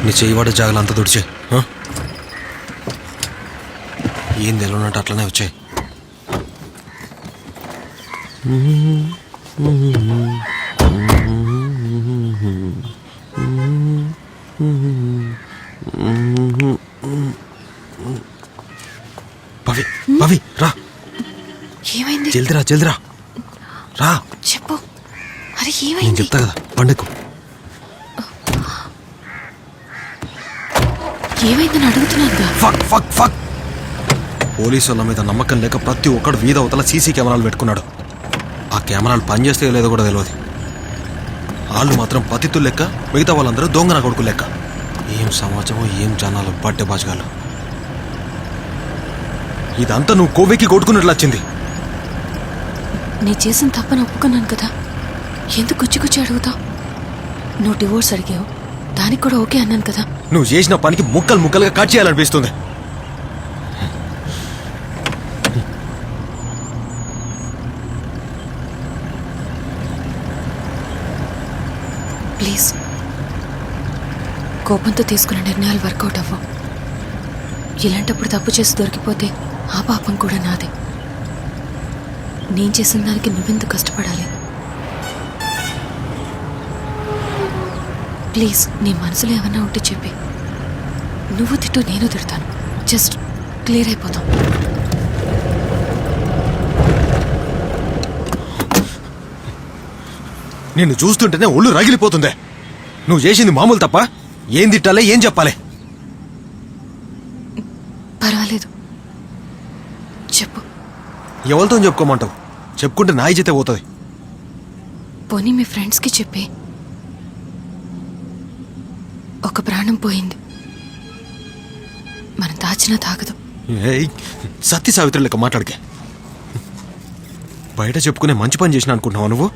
నీ చేయవాడే జాగలు అంతా తుడిచే. ఏం తెలియనట్టు అట్లనే వచ్చాయి. పవి పవి రా. ఏమైంది? జల్దిరా జల్దిరా రా. చెప్పు. అరే నేను ఏమైంది? చెప్తా కదా, పండుగ ఏమైందని అడుగుతున్నానుగా. Fuck fuck fuck. పోలీసు వాళ్ళ మీద నమ్మకం లేక ప్రతి ఒక్కడు వీధ అవతల సీసీ కెమెరాలు పెట్టుకున్నాడు. ఆ కెమెరాలు పనిచేస్తే లేదో కూడా తెలియదు. వాళ్ళు మాత్రం పతితులు లెక్క, మిగతా వాళ్ళందరూ దొంగన కొడుకు లెక్క. ఏం సమాజమో ఏం జనాలు బట్టే బాజగాలు. ఇదంతా నువ్వు కోవికి కొట్టుకున్నట్లు వచ్చింది. నీ చేసిన తప్పని ఒప్పుకున్నాను కదా, ఎందుకు గుచ్చి అడుగుతావు? నువ్వు డివోర్స్ అడిగావు, దానికి కూడా ఓకే అన్నాను కదా. నువ్వు చేసిన పనికి ముక్కలు ముక్కలుగా కట్ చేయాలనిపిస్తుంది. ప్లీజ్, కోపంతో తీసుకున్న నిర్ణయాలు వర్కౌట్ అవ్వవు. ఇలాంటప్పుడు తప్పు చేసి దొరికిపోతే ఆ పాపం కూడా నాదే. నేను చేసిన దానికి నువ్వెందుకు కష్టపడాలి? ప్లీజ్, నీ మనసులో ఏమన్నా ఉంటే చెప్పి. నువ్వు తిట్టు, నేను తిడతాను. జస్ట్ క్లియర్ అయిపోతాం. నిన్ను చూస్తుంటేనే ఒళ్ళు రగిలిపోతుందే. నువ్వు చేసింది మామూలు తప్ప. ఏం తిట్టాలి, ఏం చెప్పాలి? పర్వాలేదు, చెప్పు. ఎవరితో చెప్పుకోమంటావు? చెప్పుకుంటే నా ఇజ్జతే పోతుంది. పోనీ మీ ఫ్రెండ్స్కి చెప్పి. ఒక ప్రాణం పోయింది, మనం దాచినా తాగదు. సత్య సావిత్రి లెక్క మాట్లాడికే. బయట చెప్పుకునే మంచి పని చేసిన అనుకుంటున్నావా నువ్వు?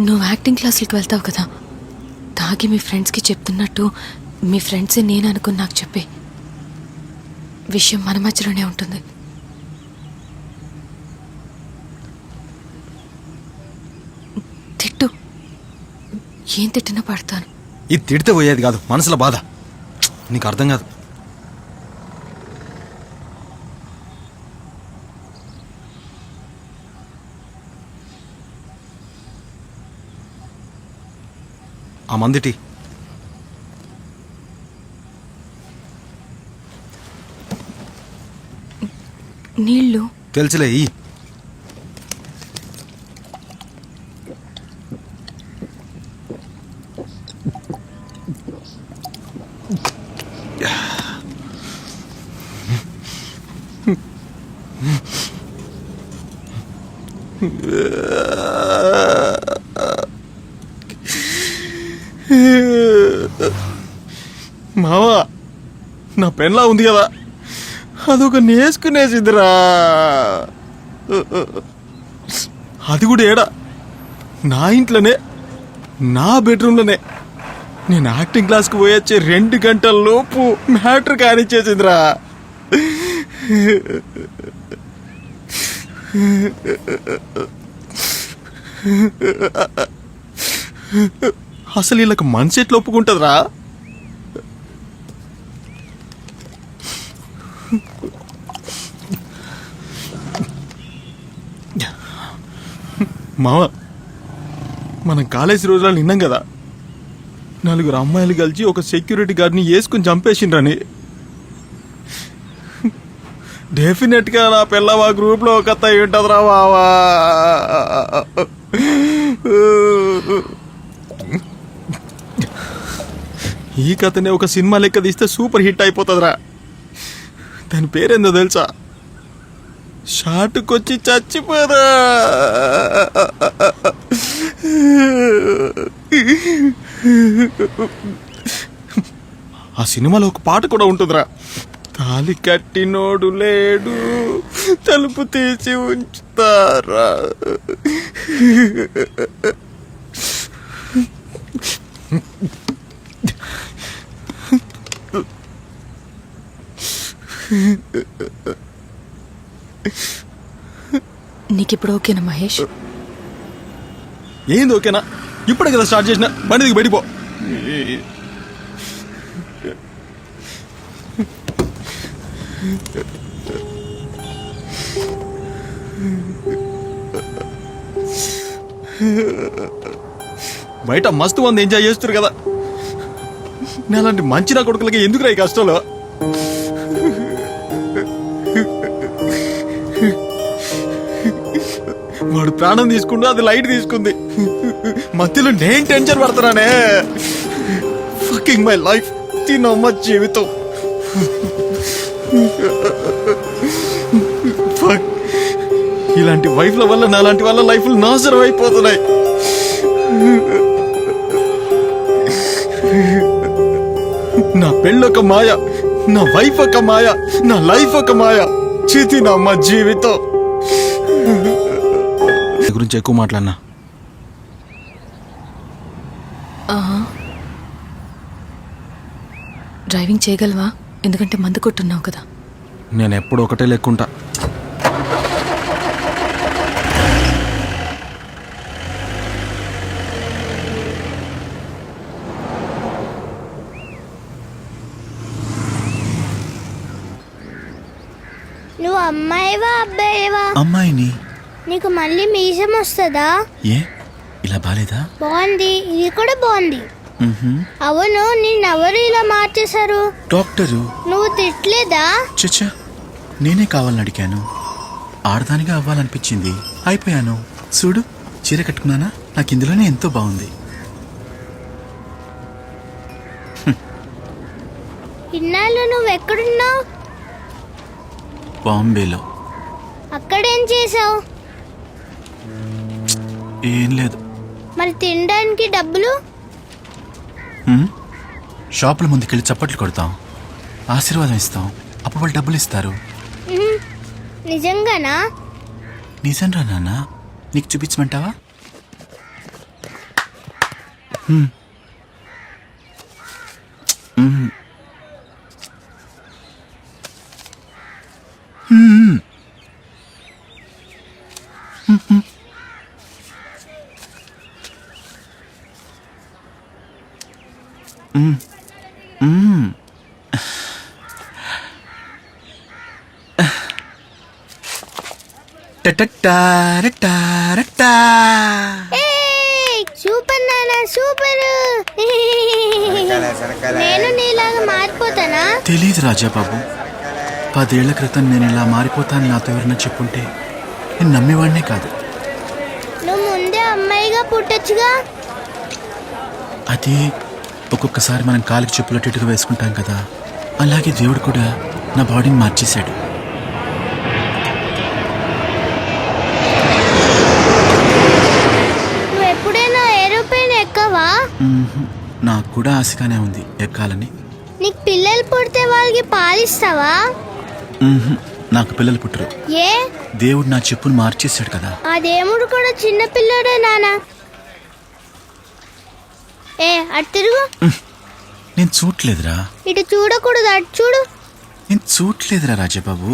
నువ్వు యాక్టింగ్ క్లాసులకి వెళ్తావు కదా, తాగి మీ ఫ్రెండ్స్కి చెప్తున్నట్టు మీ ఫ్రెండ్సే నేను అనుకుని నాకు చెప్పే. విషయం మన మధ్యలోనే ఉంటుంది. తిట్టు, ఏం తిట్టినా పడతాను. ఇది తిడితే పోయేది కాదు, మనసులో బాధ. నీకు అర్థం కాదు. ఆ మందిటి నీళ్ళు తెలుసులే. మావా, నా పెన్లా ఉంది కదా, అదొక నేసుకునేసిద్దిరా. అది కూడా ఏడా, నా ఇంట్లోనే, నా బెడ్రూమ్లోనే. నేను యాక్టింగ్ క్లాస్కి పోయొచ్చే 2 గంటల లోపు మ్యాటర్ కానిచ్చేసిందిరా. అసలు వీళ్ళకి మనసు ఎట్లా ఒప్పుకుంటుందిరా? మామ, మనం కాలేజీ రోజులు విన్నాం కదా, 4 అమ్మాయిలు కలిసి ఒక సెక్యూరిటీ గార్డ్ని వేసుకుని చంపేసిండ్రని. డెఫినెట్గా నా పిల్ల మా గ్రూప్లో ఒక కథ ఉంటుందిరా బావా. ఈ కథనే ఒక సినిమా లెక్క తీస్తే సూపర్ హిట్ అయిపోతుందిరా. దాని పేరేందో తెలుసా? షాటుకొచ్చి చచ్చిపోరా. ఆ సినిమాలో ఒక పాట కూడా ఉంటుందిరా. తాలి కట్టినోడు లేడు, తలుపు తీసి ఉంచుతారా. నీకిప్పుడు ఓకేనా మహేష్? ఏంది ఓకేనా? ఇప్పుడే కదా స్టార్ట్ చేసిన, బండి దిగి బయటిపో. బయట మస్తు మంది ఎంజాయ్ చేస్తారు కదా, నేలాంటి మంచి నా కొడుకులకి ఎందుకురా ఈ కష్టాలు? వాడు ప్రాణం తీసుకుంటూ అది లైట్ తీసుకుంది, మధ్యలో నేను టెన్షన్ పడుతున్నానే. ఫకింగ్ మై లైఫ్, తినమ్మ జీవితం. ఫక్, ఇలాంటి వైఫ్ల వల్ల నాలాంటి వాళ్ళ లైఫ్లు నాశనం అయిపోతున్నాయి. నా పెళ్ళొక మాయ, నా వైఫ్ ఒక మాయ, నా లైఫ్ ఒక మాయ. చితినమ్మ జీవితం. గురించి ఎక్కువ మాట్లాడినా డ్రైవింగ్ చేయగలవా? ఎందుకంటే మందు కొట్టున్నావు కదా. నేను ఎప్పుడు ఒకటే లెక్కుంటా. నువ్వు అమ్మాయివా అబ్బాయివా? అమ్మాయిని. నీకు మళ్ళీ మీసం వస్తుందా? ఏ ఇలా బాలేదా? బాగుంది, ఇది కూడా బాగుంది. అవును, నిన్నెవరు ఇలా మార్చేశారు? డాక్టరు. నువ్వు తిట్టలేదా? చచ్చా, నేనే కావాలని అడిగాను. ఆడదానిగా అవ్వాలనిపించింది, అయిపోయాను. చూడు, చీర కట్టుకున్నానా? నాకు ఇందులోనే ఎంతో బాగుంది. ఇన్నాళ్ళు నువ్వు ఎక్కడున్నావు? బాంబేలో. అక్కడేం చేసావు? ఏం లేదు. మరి తినడానికి డబ్బులు? షాపుల ముందుకెళ్ళి చప్పట్లు కొడతాం, ఆశీర్వాదం ఇస్తాం, అప్పుడు వాళ్ళు డబ్బులు ఇస్తారు. నిజంగానా? నిజంరా నాన్న, నీకు చూపించమంటావా? సూపర్ నానా, సూపర్. నేను నీలాగా మారిపోతానా? తెలీదు రాజాబాబు. 10 ఏళ్ల క్రితం నేను ఇలా మారిపోతాను నాతో ఎవరన్నా చెప్పుంటే నేను నమ్మేవాడినే కాదు. నువ్వు ముందే అమ్మాయిగా పుట్టొచ్చుగా. అది ఒక్కొక్కసారి మనం కాలికి చెప్పులు అటుగా వేసుకుంటాం కదా, అలాగే దేవుడు కూడా నా బాడీని మార్చేశాడు. నువ్వు ఎప్పుడైనా ఏరోప్లేన్ ఎక్కవా? నాకు కూడా ఆశగానే ఉంది ఎక్కాలని. నీకు పిల్లలు పుడితే వాళ్ళకి పాలిస్తావా? నాకు పిల్లలు పుట్టరు. ఏ? దేవుడు నా చెప్పును మార్చేశాడు కదా. ఆ దేవుడు కూడా చిన్న పిల్లడే నానా. ఏ అటు తిరుగు. నేను చూడలేదురా. ఇటు చూడకూడదు, అటు చూడు. నేను చూడలేదురా రాజాబాబు.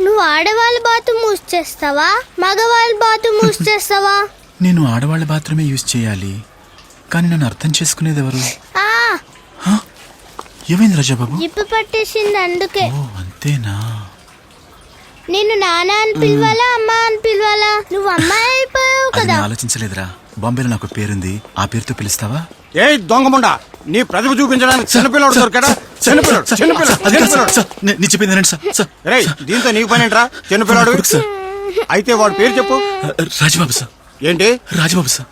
నువ్వు ఆడవాళ్ళ బాత్రూమ్ యూజ్ చేస్తావా, మగవాళ్ళ బాత్రూమ్ యూజ్ చేస్తావా? నేను ఆడవాళ్ళ బాత్రూమే యూజ్ చేయాలి, కానీ నన్ను అర్థం చేసుకునేది ఎవరు? ఏమైంది రాజాబాబు? జిప్పు పట్టేసింది అందుకే. ఓ అంతేనా? నిన్ను నాన్న అని పిలవాలా, అమ్మ అని పిలవాలా? నువ్వు అమ్మాయి అయిపోయావు అది కదా. నేను ఆలోచించలేదురా. బాంబేలో నాకు పేరుంది, ఆ పేరుతో పిలుస్తావా? ఏ దొంగముండా, నీ ప్రతిభ చూపించడానికి చిన్నపిల్లడు దొరికాడా? నీ చెప్పింది వినండి సార్. రేయ్, దీంతో నీకు పని ఏంట్రా? చిన్నపిల్లాడు సార్. అయితే వాడు పేరు చెప్పు. రాజబాబు సార్. ఏంటి రాజబాబు సార్.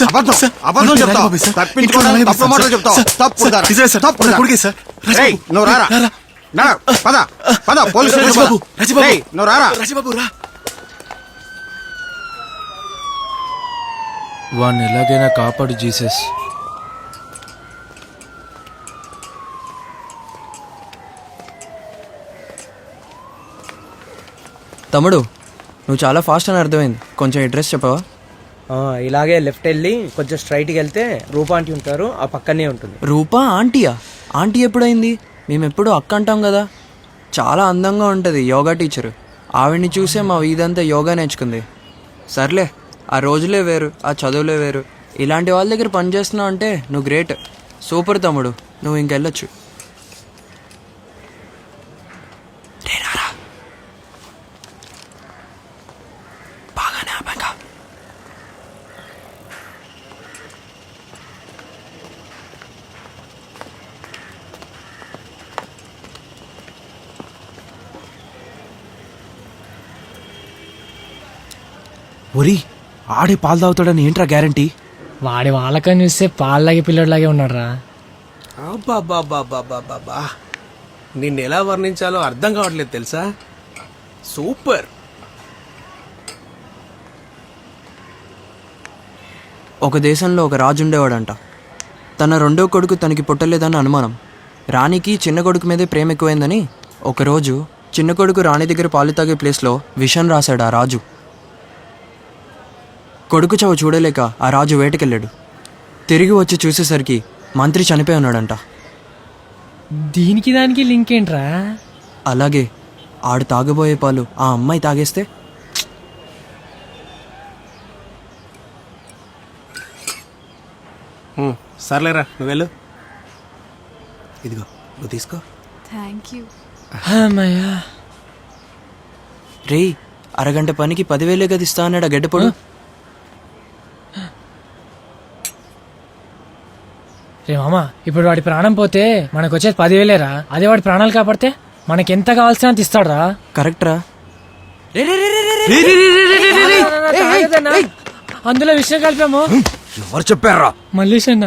అబద్ధం చెప్తావు, తప్పించుకోవడానికి తప్పు మాటలు చెప్తావు. తప్పు సార్. నువ్వు రారా, పద పోలీస్ స్టేషన్. నువ్వు రారా. రాజబాబు రా. వాడిని ఎలాగైనా కాపాడు జీసస్. తమ్ముడు, నువ్వు చాలా ఫాస్ట్ అని అర్థమైంది. కొంచెం అడ్రస్ చెప్పవా? ఇలాగే లెఫ్ట్ వెళ్ళి కొంచెం స్ట్రైట్కి వెళ్తే రూపా ఆంటీ ఉంటారు, ఆ పక్కనే ఉంటుంది. రూపా ఆంటీయా? ఆంటీ ఎప్పుడైంది? మేము ఎప్పుడు అక్క అంటాం కదా. చాలా అందంగా ఉంటుంది, యోగా టీచరు. ఆవిడ్ని చూసే మా వీధంతా యోగా నేర్చుకుంది. సర్లే, ఆ రోజులే వేరు, ఆ చదువులే వేరు. ఇలాంటి వాళ్ళ దగ్గర పని చేస్తున్నావు అంటే నువ్వు గ్రేట్. సూపర్ తమ్ముడు, నువ్వు ఇంకెళ్ళొచ్చు. బాగానే ఆపాక. ఒరి ఆడే పాలు తాగుతాడని ఏంట్రా గ్యారంటీ? వాడి వాళ్ళకని చూస్తే పాల్లాగే పిల్లడిలాగే ఉన్నాడురా. అబ్బా నిన్ను ఎలా వర్ణించాలో అర్థం కావట్లేదు తెలుసా. సూపర్. ఒక దేశంలో ఒక రాజు ఉండేవాడంట. తన రెండో కొడుకు తనకి పుట్టలేదని అనుమానం. రాణికి చిన్న కొడుకు మీదే ప్రేమ ఎక్కువైందని ఒకరోజు చిన్న కొడుకు రాణి దగ్గర పాలు తాగే ప్లేస్లో విషం రాశాడు ఆ రాజు. కొడుకు చావు చూడలేక ఆ రాజు వేటకెళ్ళాడు. తిరిగి వచ్చి చూసేసరికి మంత్రి చనిపోయి ఉన్నాడంట. దీనికి దానికి లింక్ ఏంట్రా? అలాగే ఆడు తాగబోయే పాలు ఆ అమ్మాయి తాగేస్తే సర్లేరా, నువ్వు వెళ్ళు. ఇదిగో నువ్వు తీసుకో. అమ్మయ్యా. రేయ్, అరగంట పనికి 10,000 గదిస్తా అన్నాడు ఆ గడ్డపొడు. రే మామ, ఇప్పుడు వాడి ప్రాణం పోతే మనకు వచ్చేది 10,000రా. అదే వాడి ప్రాణాలు కాపాడితే మనకి ఎంత కావాల్సినంత ఇస్తాడురా. కరెక్ట్రా. అందులో విషయం కలిపాము. ఎవరు చెప్పారా? మల్లేష్ అన్న